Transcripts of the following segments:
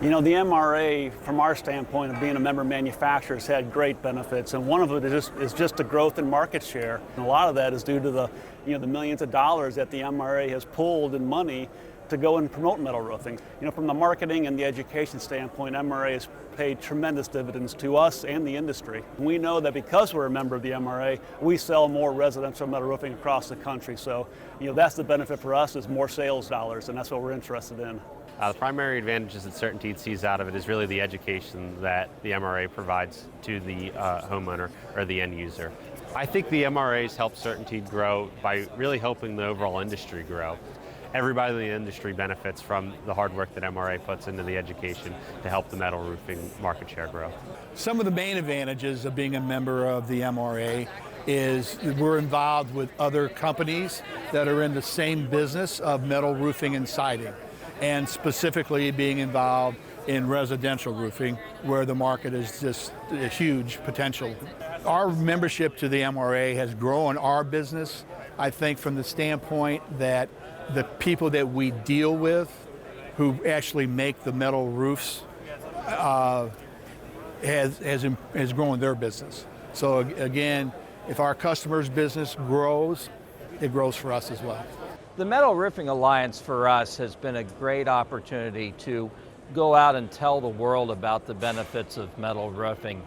You know, the MRA, from our standpoint of being a member manufacturer, has had great benefits, and one of it is just the growth in market share. And a lot of that is due to the millions of dollars that the MRA has pulled in money to go and promote metal roofing. You know, from the marketing and the education standpoint, MRA has paid tremendous dividends to us and the industry. We know that because we're a member of the MRA, we sell more residential metal roofing across the country. So, you know, that's the benefit for us, is more sales dollars, and that's what we're interested in. The primary advantages that CertainTeed sees out of it is really the education that the MRA provides to the homeowner or the end user. I think the MRAs help CertainTeed grow by really helping the overall industry grow. Everybody in the industry benefits from the hard work that MRA puts into the education to help the metal roofing market share grow. Some of the main advantages of being a member of the MRA is we're involved with other companies that are in the same business of metal roofing and siding, and specifically being involved in residential roofing, where the market is just a huge potential. Our membership to the MRA has grown our business, I think, from the standpoint that the people that we deal with who actually make the metal roofs has grown their business. So again, if our customers' business grows, it grows for us as well. The Metal Roofing Alliance for us has been a great opportunity to go out and tell the world about the benefits of metal roofing.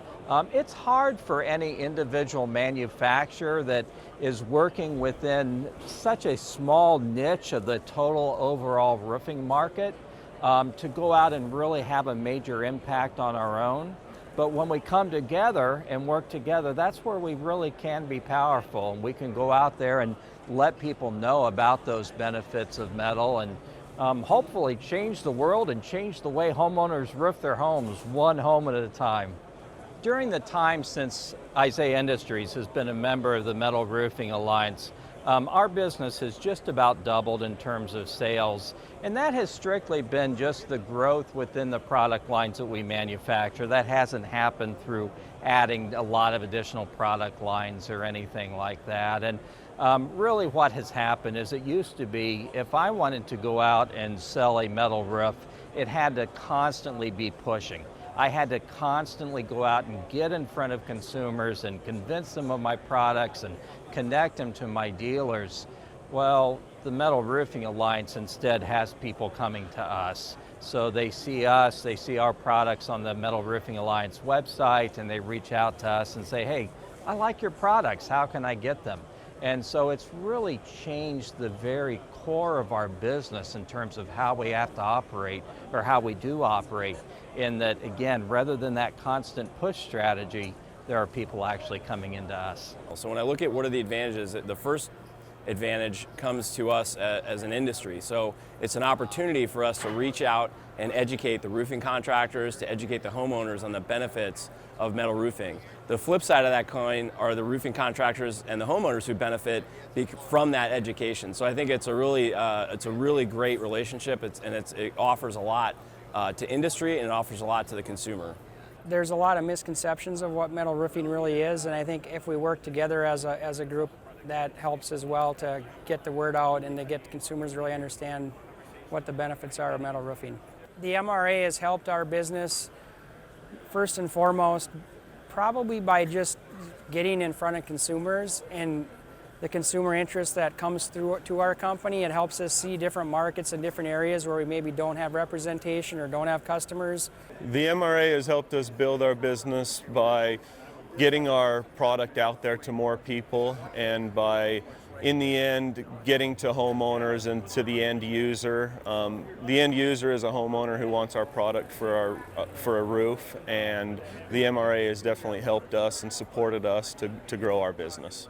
It's hard for any individual manufacturer that is working within such a small niche of the total overall roofing market to go out and really have a major impact on our own. But when we come together and work together, that's where we really can be powerful, and we can go out there and let people know about those benefits of metal and hopefully change the world and change the way homeowners roof their homes, one home at a time. During the time since Isaiah Industries has been a member of the Metal Roofing Alliance, our business has just about doubled in terms of sales, and that has strictly been just the growth within the product lines that we manufacture. That hasn't happened through adding a lot of additional product lines or anything like that. And really what has happened is, it used to be, if I wanted to go out and sell a metal roof, it had to constantly be pushing. I had to constantly go out and get in front of consumers and convince them of my products and connect them to my dealers. Well, the Metal Roofing Alliance instead has people coming to us. So they see us, they see our products on the Metal Roofing Alliance website, and they reach out to us and say, hey, I like your products, how can I get them? And so it's really changed the very core of our business in terms of how we have to operate, or how we do operate, in that, again, rather than that constant push strategy, there are people actually coming into us. So when I look at what are the advantages, the first advantage comes to us as an industry. So it's an opportunity for us to reach out and educate the roofing contractors, to educate the homeowners on the benefits of metal roofing. The flip side of that coin are the roofing contractors and the homeowners who benefit from that education. So I think it's a really great relationship, it offers a lot to industry, and it offers a lot to the consumer. There's a lot of misconceptions of what metal roofing really is, and I think if we work together as a group, that helps as well to get the word out and to get the consumers really understand what the benefits are of metal roofing. The MRA has helped our business first and foremost probably by just getting in front of consumers and the consumer interest that comes through to our company. It helps us see different markets in different areas where we maybe don't have representation or don't have customers. The MRA has helped us build our business by getting our product out there to more people, and by, in the end, getting to homeowners and to the end user. The end user is a homeowner who wants our product for a roof, and the MRA has definitely helped us and supported us to grow our business.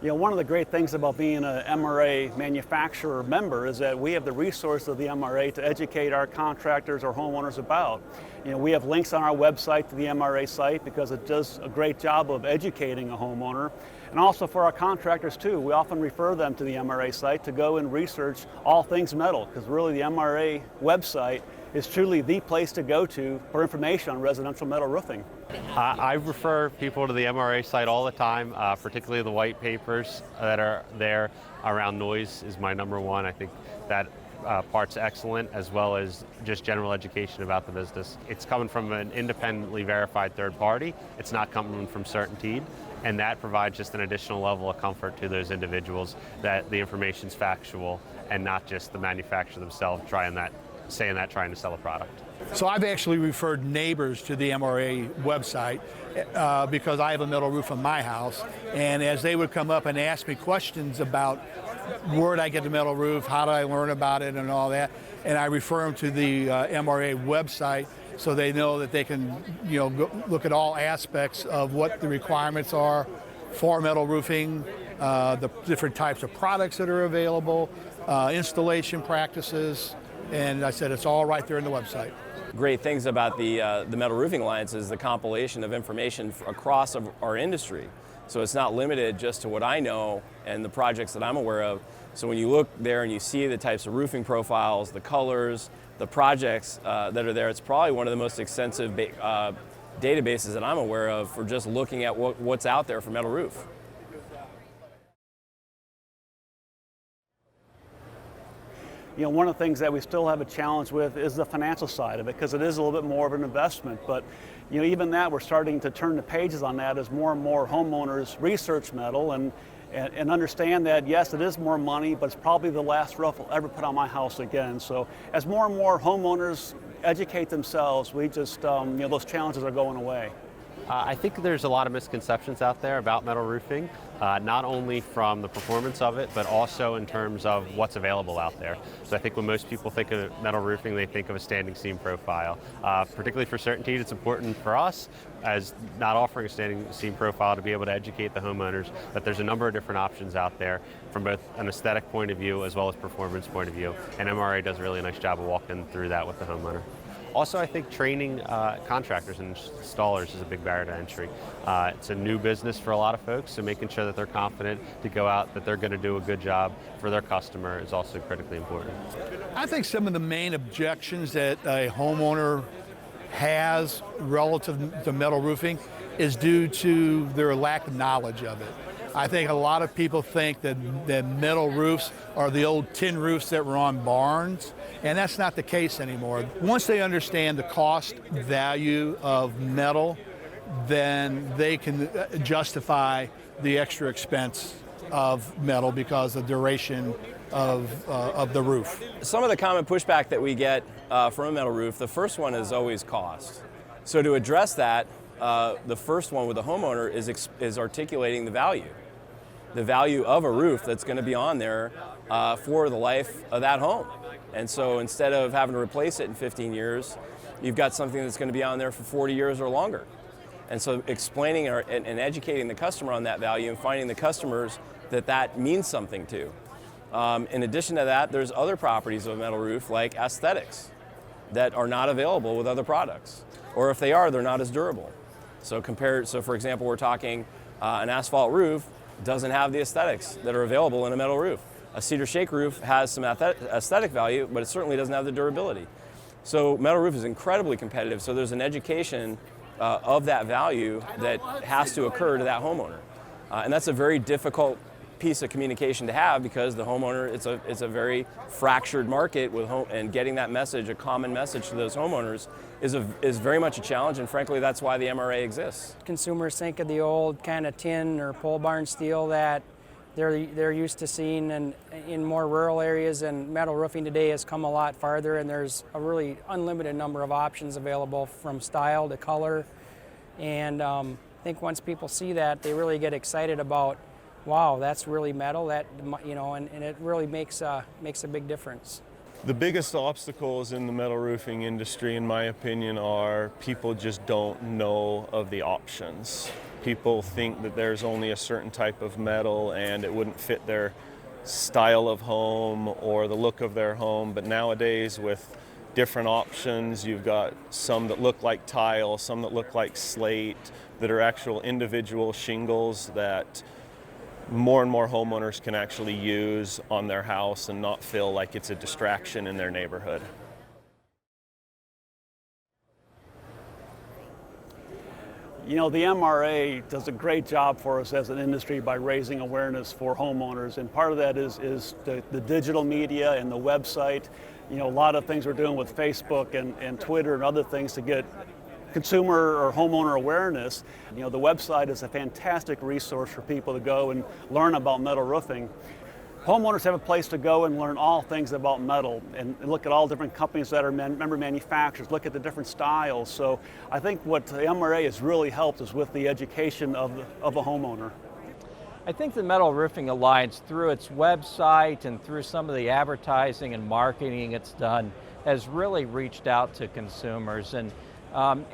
You know, one of the great things about being an MRA manufacturer member is that we have the resource of the MRA to educate our contractors or homeowners about. You know, we have links on our website to the MRA site because it does a great job of educating a homeowner. And also for our contractors too, we often refer them to the MRA site to go and research all things metal, because really the MRA website is truly the place to go to for information on residential metal roofing. I refer people to the MRA site all the time, particularly the white papers that are there around noise is my number one. I think that part's excellent, as well as just general education about the business. It's coming from an independently verified third party. It's not coming from CertainTeed, and that provides just an additional level of comfort to those individuals that the information's factual and not just the manufacturer themselves saying that trying to sell a product. So I've actually referred neighbors to the MRA website because I have a metal roof on my house, and as they would come up and ask me questions about where did I get the metal roof, how did I learn about it and all that, and I refer them to the MRA website so they know that they can go look at all aspects of what the requirements are for metal roofing, the different types of products that are available, installation practices, and I said it's all right there in the website. Great things about the Metal Roofing Alliance is the compilation of information across our industry. So it's not limited just to what I know and the projects that I'm aware of. So when you look there and you see the types of roofing profiles, the colors, the projects that are there, it's probably one of the most extensive databases that I'm aware of for just looking at what's out there for metal roof. One of the things that we still have a challenge with is the financial side of it, because it is a little bit more of an investment. But even that, we're starting to turn the pages on that as more and more homeowners research metal and understand that, yes, it is more money, but it's probably the last roof I'll ever put on my house again. So as more and more homeowners educate themselves, we just, those challenges are going away. I think there's a lot of misconceptions out there about metal roofing, not only from the performance of it, but also in terms of what's available out there. So I think when most people think of metal roofing, they think of a standing seam profile. Particularly for CertainTeed, it's important for us, as not offering a standing seam profile, to be able to educate the homeowners that there's a number of different options out there from both an aesthetic point of view as well as performance point of view. And MRA does a really nice job of walking through that with the homeowner. Also, I think training contractors and installers is a big barrier to entry. It's a new business for a lot of folks, so making sure that they're confident to go out, that they're going to do a good job for their customer is also critically important. I think some of the main objections that a homeowner has relative to metal roofing is due to their lack of knowledge of it. I think a lot of people think that metal roofs are the old tin roofs that were on barns, and that's not the case anymore. Once they understand the cost value of metal, then they can justify the extra expense of metal because of the duration of the roof. Some of the common pushback that we get from a metal roof, the first one is always cost. So to address that, the first one with the homeowner is articulating the value of a roof that's going to be on there for the life of that home. And so instead of having to replace it in 15 years, you've got something that's going to be on there for 40 years or longer. And so explaining and educating the customer on that value and finding the customers that means something to. In addition to that, there's other properties of a metal roof like aesthetics that are not available with other products. Or if they are, they're not as durable. So for example, we're talking an asphalt roof doesn't have the aesthetics that are available in a metal roof. A cedar shake roof has some aesthetic value, but it certainly doesn't have the durability. So metal roof is incredibly competitive, so there's an education of that value that has to occur to that homeowner. And that's a very difficult piece of communication to have because the homeowner, it's a very fractured market and getting that message, a common message to those homeowners is very much a challenge, and frankly that's why the MRA exists. Consumers think of the old kind of tin or pole barn steel that they're used to seeing in more rural areas, and metal roofing today has come a lot farther, and there's a really unlimited number of options available from style to color. And I think once people see that, they really get excited about, wow, that's really metal, and it really makes a big difference. The biggest obstacles in the metal roofing industry, in my opinion, are people just don't know of the options. People think that there's only a certain type of metal and it wouldn't fit their style of home or the look of their home, but nowadays with different options, you've got some that look like tile, some that look like slate, that are actual individual shingles that more and more homeowners can actually use on their house and not feel like it's a distraction in their neighborhood. You know, the MRA does a great job for us as an industry by raising awareness for homeowners, and part of that is the digital media and the website. You know, a lot of things we're doing with Facebook and Twitter and other things to get consumer or homeowner awareness. You know, the website is a fantastic resource for people to go and learn about metal roofing. Homeowners have a place to go and learn all things about metal and look at all different companies that are member manufacturers, look at the different styles. So I think what the MRA has really helped is with the education of a homeowner. I think the Metal Roofing Alliance, through its website and through some of the advertising and marketing it's done, has really reached out to consumers. And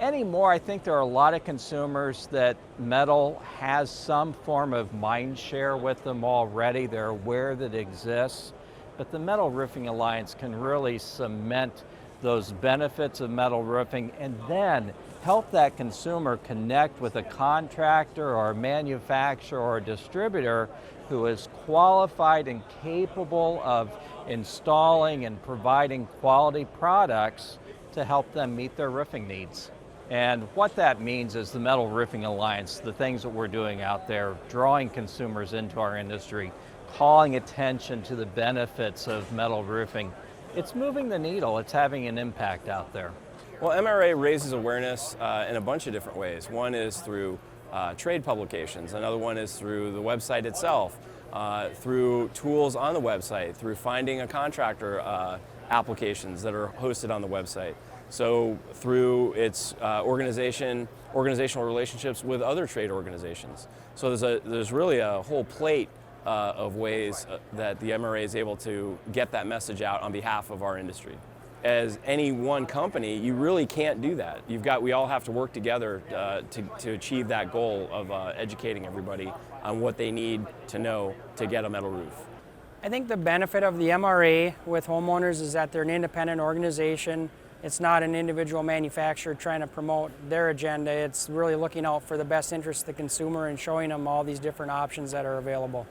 anymore, I think there are a lot of consumers that metal has some form of mind share with them already. They're aware that it exists. But the Metal Roofing Alliance can really cement those benefits of metal roofing and then help that consumer connect with a contractor or a manufacturer or a distributor who is qualified and capable of installing and providing quality products to help them meet their roofing needs. And what that means is the Metal Roofing Alliance, the things that we're doing out there, drawing consumers into our industry, calling attention to the benefits of metal roofing, it's moving the needle, it's having an impact out there. Well, MRA raises awareness in a bunch of different ways. One is through trade publications, another one is through the website itself, through tools on the website, through finding a contractor applications that are hosted on the website. So through its organizational relationships with other trade organizations. So there's really a whole plate of ways that the MRA is able to get that message out on behalf of our industry. As any one company, you really can't do that. We all have to work together to achieve that goal of educating everybody on what they need to know to get a metal roof. I think the benefit of the MRA with homeowners is that they're an independent organization. It's not an individual manufacturer trying to promote their agenda. It's really looking out for the best interest of the consumer and showing them all these different options that are available.